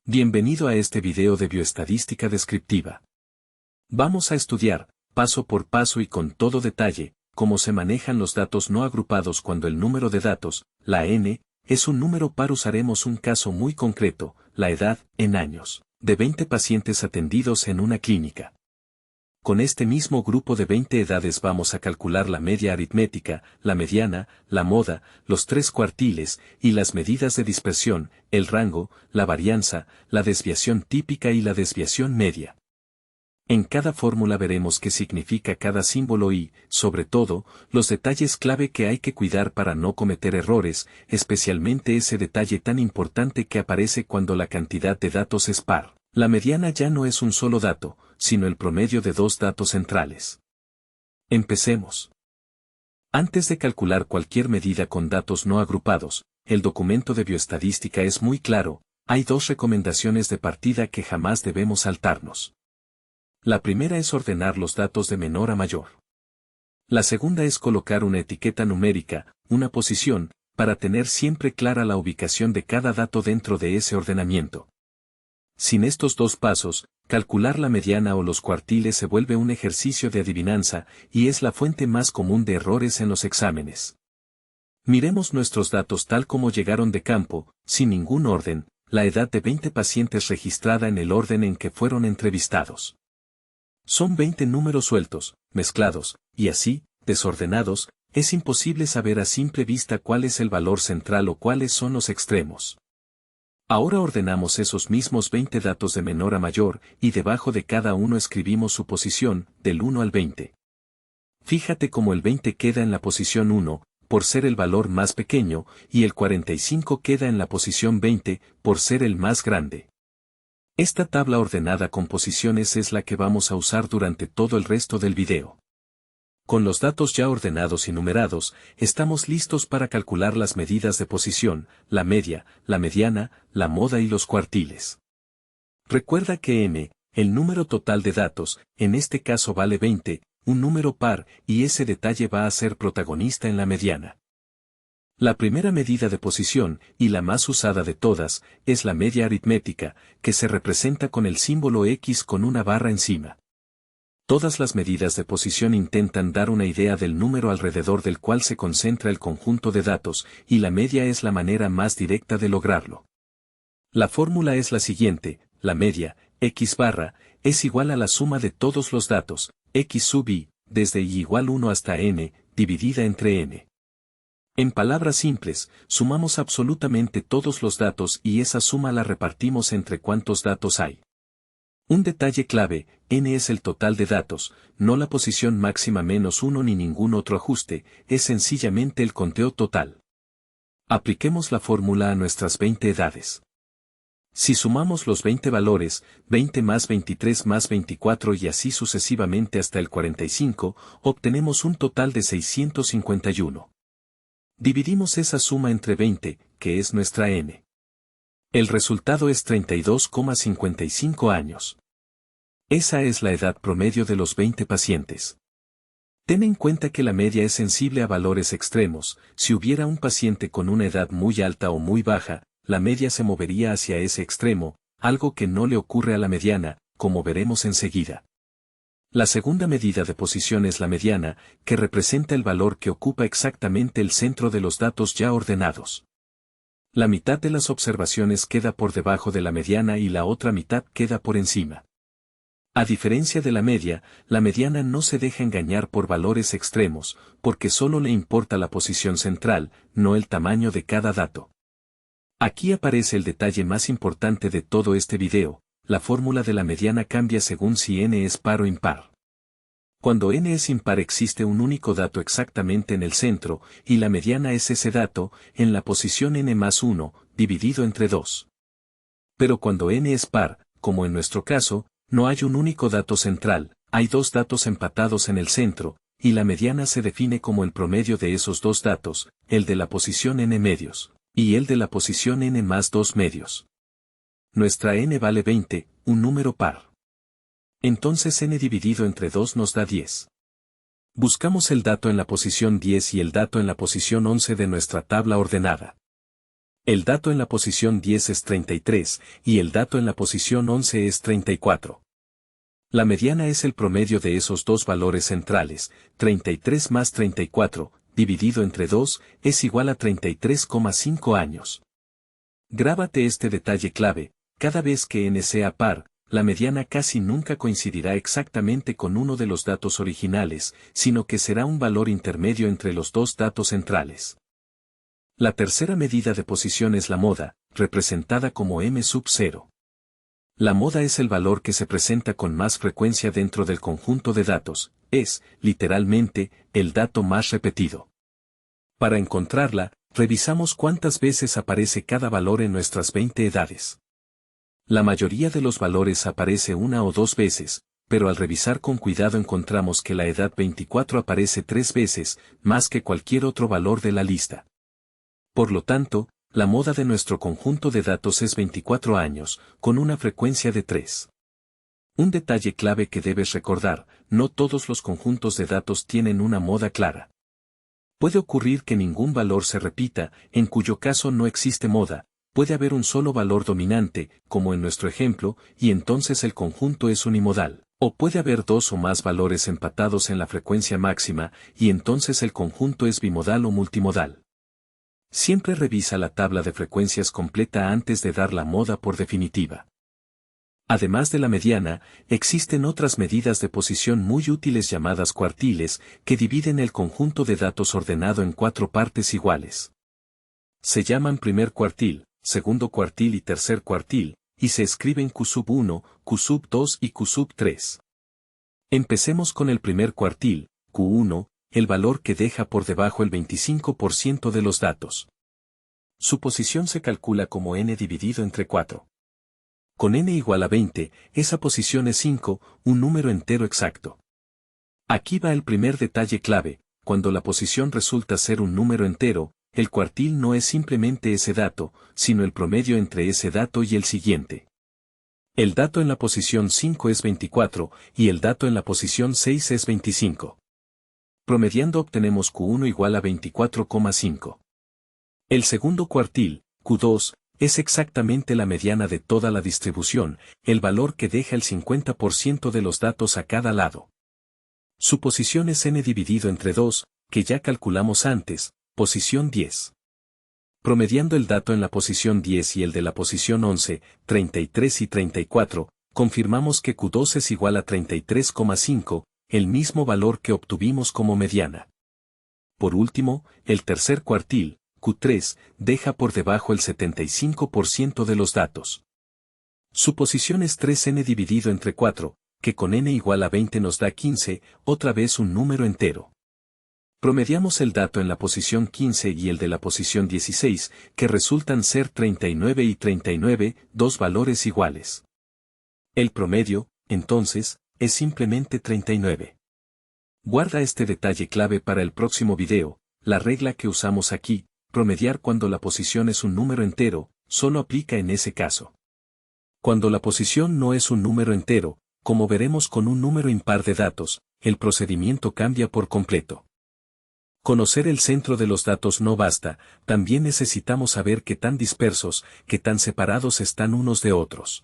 Bienvenido a este video de bioestadística descriptiva. Vamos a estudiar, paso por paso y con todo detalle, cómo se manejan los datos no agrupados cuando el número de datos, la n, es un número par. Usaremos un caso muy concreto, la edad, en años, de 20 pacientes atendidos en una clínica. Con este mismo grupo de 20 edades vamos a calcular la media aritmética, la mediana, la moda, los tres cuartiles, y las medidas de dispersión, el rango, la varianza, la desviación típica y la desviación media. En cada fórmula veremos qué significa cada símbolo y, sobre todo, los detalles clave que hay que cuidar para no cometer errores, especialmente ese detalle tan importante que aparece cuando la cantidad de datos es par. La mediana ya no es un solo dato, sino el promedio de dos datos centrales. Empecemos. Antes de calcular cualquier medida con datos no agrupados, el documento de bioestadística es muy claro, hay dos recomendaciones de partida que jamás debemos saltarnos. La primera es ordenar los datos de menor a mayor. La segunda es colocar una etiqueta numérica, una posición, para tener siempre clara la ubicación de cada dato dentro de ese ordenamiento. Sin estos dos pasos, calcular la mediana o los cuartiles se vuelve un ejercicio de adivinanza, y es la fuente más común de errores en los exámenes. Miremos nuestros datos tal como llegaron de campo, sin ningún orden, la edad de 20 pacientes registrada en el orden en que fueron entrevistados. Son 20 números sueltos, mezclados, y así, desordenados, es imposible saber a simple vista cuál es el valor central o cuáles son los extremos. Ahora ordenamos esos mismos 20 datos de menor a mayor, y debajo de cada uno escribimos su posición, del 1 al 20. Fíjate cómo el 20 queda en la posición 1, por ser el valor más pequeño, y el 45 queda en la posición 20, por ser el más grande. Esta tabla ordenada con posiciones es la que vamos a usar durante todo el resto del video. Con los datos ya ordenados y numerados, estamos listos para calcular las medidas de posición, la media, la mediana, la moda y los cuartiles. Recuerda que m, el número total de datos, en este caso vale 20, un número par, y ese detalle va a ser protagonista en la mediana. La primera medida de posición, y la más usada de todas, es la media aritmética, que se representa con el símbolo X con una barra encima. Todas las medidas de posición intentan dar una idea del número alrededor del cual se concentra el conjunto de datos, y la media es la manera más directa de lograrlo. La fórmula es la siguiente: la media, x barra, es igual a la suma de todos los datos, x sub i, desde y igual 1 hasta n, dividida entre n. En palabras simples, sumamos absolutamente todos los datos y esa suma la repartimos entre cuántos datos hay. Un detalle clave, n es el total de datos, no la posición máxima menos 1 ni ningún otro ajuste, es sencillamente el conteo total. Apliquemos la fórmula a nuestras 20 edades. Si sumamos los 20 valores, 20 más 23 más 24 y así sucesivamente hasta el 45, obtenemos un total de 651. Dividimos esa suma entre 20, que es nuestra n. El resultado es 32,55 años. Esa es la edad promedio de los 20 pacientes. Ten en cuenta que la media es sensible a valores extremos. Si hubiera un paciente con una edad muy alta o muy baja, la media se movería hacia ese extremo, algo que no le ocurre a la mediana, como veremos enseguida. La segunda medida de posición es la mediana, que representa el valor que ocupa exactamente el centro de los datos ya ordenados. La mitad de las observaciones queda por debajo de la mediana y la otra mitad queda por encima. A diferencia de la media, la mediana no se deja engañar por valores extremos, porque solo le importa la posición central, no el tamaño de cada dato. Aquí aparece el detalle más importante de todo este video: la fórmula de la mediana cambia según si n es par o impar. Cuando n es impar existe un único dato exactamente en el centro, y la mediana es ese dato, en la posición n más 1, dividido entre 2. Pero cuando n es par, como en nuestro caso, no hay un único dato central, hay dos datos empatados en el centro, y la mediana se define como el promedio de esos dos datos, el de la posición n medios, y el de la posición n más 2 medios. Nuestra n vale 20, un número par. Entonces n dividido entre 2 nos da 10. Buscamos el dato en la posición 10 y el dato en la posición 11 de nuestra tabla ordenada. El dato en la posición 10 es 33 y el dato en la posición 11 es 34. La mediana es el promedio de esos dos valores centrales, 33 más 34, dividido entre 2, es igual a 33,5 años. Grábate este detalle clave: cada vez que n sea par, la mediana casi nunca coincidirá exactamente con uno de los datos originales, sino que será un valor intermedio entre los dos datos centrales. La tercera medida de posición es la moda, representada como m sub 0. La moda es el valor que se presenta con más frecuencia dentro del conjunto de datos, es, literalmente, el dato más repetido. Para encontrarla, revisamos cuántas veces aparece cada valor en nuestras 20 edades. La mayoría de los valores aparece una o dos veces, pero al revisar con cuidado encontramos que la edad 24 aparece 3 veces, más que cualquier otro valor de la lista. Por lo tanto, la moda de nuestro conjunto de datos es 24 años, con una frecuencia de 3. Un detalle clave que debes recordar: no todos los conjuntos de datos tienen una moda clara. Puede ocurrir que ningún valor se repita, en cuyo caso no existe moda. Puede haber un solo valor dominante, como en nuestro ejemplo, y entonces el conjunto es unimodal. O puede haber dos o más valores empatados en la frecuencia máxima, y entonces el conjunto es bimodal o multimodal. Siempre revisa la tabla de frecuencias completa antes de dar la moda por definitiva. Además de la mediana, existen otras medidas de posición muy útiles llamadas cuartiles, que dividen el conjunto de datos ordenado en 4 partes iguales. Se llaman primer cuartil, segundo cuartil y tercer cuartil, y se escriben Q1, Q2 y Q3. Empecemos con el primer cuartil, Q1, el valor que deja por debajo el 25% de los datos. Su posición se calcula como n dividido entre 4. Con n igual a 20, esa posición es 5, un número entero exacto. Aquí va el primer detalle clave: cuando la posición resulta ser un número entero, el cuartil no es simplemente ese dato, sino el promedio entre ese dato y el siguiente. El dato en la posición 5 es 24, y el dato en la posición 6 es 25. Promediando obtenemos Q1 igual a 24,5. El segundo cuartil, Q2, es exactamente la mediana de toda la distribución, el valor que deja el 50% de los datos a cada lado. Su posición es n dividido entre 2, que ya calculamos antes, posición 10. Promediando el dato en la posición 10 y el de la posición 11, 33 y 34, confirmamos que Q2 es igual a 33,5, el mismo valor que obtuvimos como mediana. Por último, el tercer cuartil, Q3, deja por debajo el 75% de los datos. Su posición es 3n dividido entre 4, que con n igual a 20 nos da 15, otra vez un número entero. Promediamos el dato en la posición 15 y el de la posición 16, que resultan ser 39 y 39, dos valores iguales. El promedio, entonces, es simplemente 39. Guarda este detalle clave para el próximo video: la regla que usamos aquí, promediar cuando la posición es un número entero, solo aplica en ese caso. Cuando la posición no es un número entero, como veremos con un número impar de datos, el procedimiento cambia por completo. Conocer el centro de los datos no basta, también necesitamos saber qué tan dispersos, qué tan separados están unos de otros.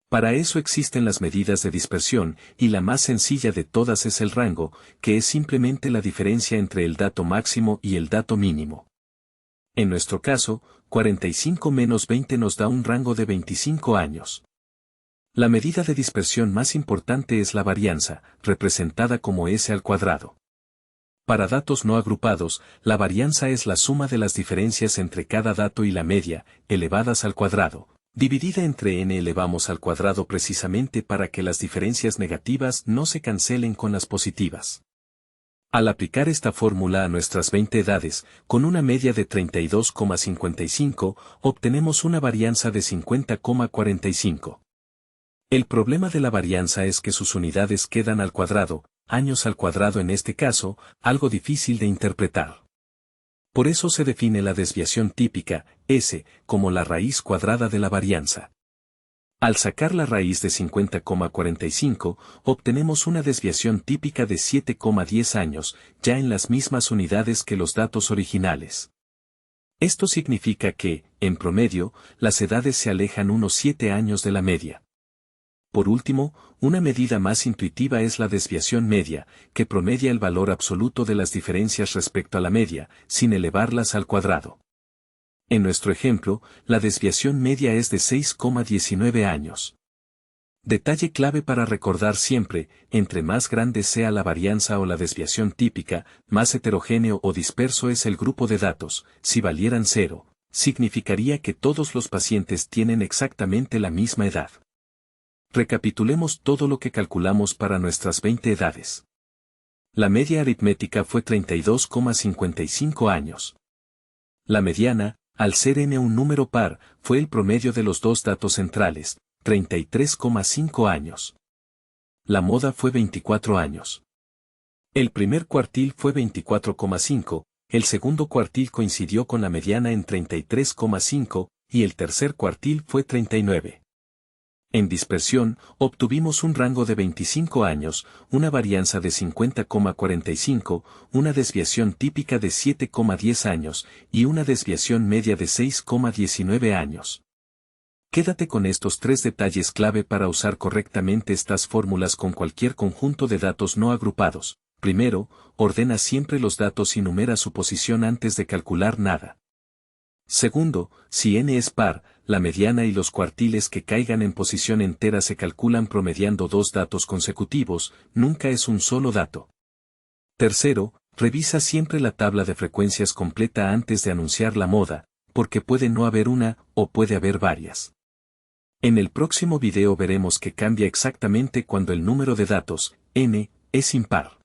Para eso existen las medidas de dispersión, y la más sencilla de todas es el rango, que es simplemente la diferencia entre el dato máximo y el dato mínimo. En nuestro caso, 45 menos 20 nos da un rango de 25 años. La medida de dispersión más importante es la varianza, representada como S al cuadrado. Para datos no agrupados, la varianza es la suma de las diferencias entre cada dato y la media, elevadas al cuadrado, dividida entre n elevamos al cuadrado precisamente para que las diferencias negativas no se cancelen con las positivas. Al aplicar esta fórmula a nuestras 20 edades, con una media de 32,55, obtenemos una varianza de 50,45. El problema de la varianza es que sus unidades quedan al cuadrado, años al cuadrado en este caso, algo difícil de interpretar. Por eso se define la desviación típica, S, como la raíz cuadrada de la varianza. Al sacar la raíz de 50,45, obtenemos una desviación típica de 7,10 años, ya en las mismas unidades que los datos originales. Esto significa que, en promedio, las edades se alejan unos 7 años de la media. Por último, una medida más intuitiva es la desviación media, que promedia el valor absoluto de las diferencias respecto a la media, sin elevarlas al cuadrado. En nuestro ejemplo, la desviación media es de 6,19 años. Detalle clave para recordar siempre: entre más grande sea la varianza o la desviación típica, más heterogéneo o disperso es el grupo de datos. Si valieran 0, significaría que todos los pacientes tienen exactamente la misma edad. Recapitulemos todo lo que calculamos para nuestras 20 edades. La media aritmética fue 32,55 años. La mediana, al ser n un número par, fue el promedio de los dos datos centrales, 33,5 años. La moda fue 24 años. El primer cuartil fue 24,5, el segundo cuartil coincidió con la mediana en 33,5, y el tercer cuartil fue 39. En dispersión, obtuvimos un rango de 25 años, una varianza de 50,45, una desviación típica de 7,10 años, y una desviación media de 6,19 años. Quédate con estos 3 detalles clave para usar correctamente estas fórmulas con cualquier conjunto de datos no agrupados. Primero, ordena siempre los datos y numera su posición antes de calcular nada. Segundo, si n es par, la mediana y los cuartiles que caigan en posición entera se calculan promediando dos datos consecutivos, nunca es un solo dato. Tercero, revisa siempre la tabla de frecuencias completa antes de anunciar la moda, porque puede no haber una, o puede haber varias. En el próximo video veremos que cambia exactamente cuando el número de datos, n, es impar.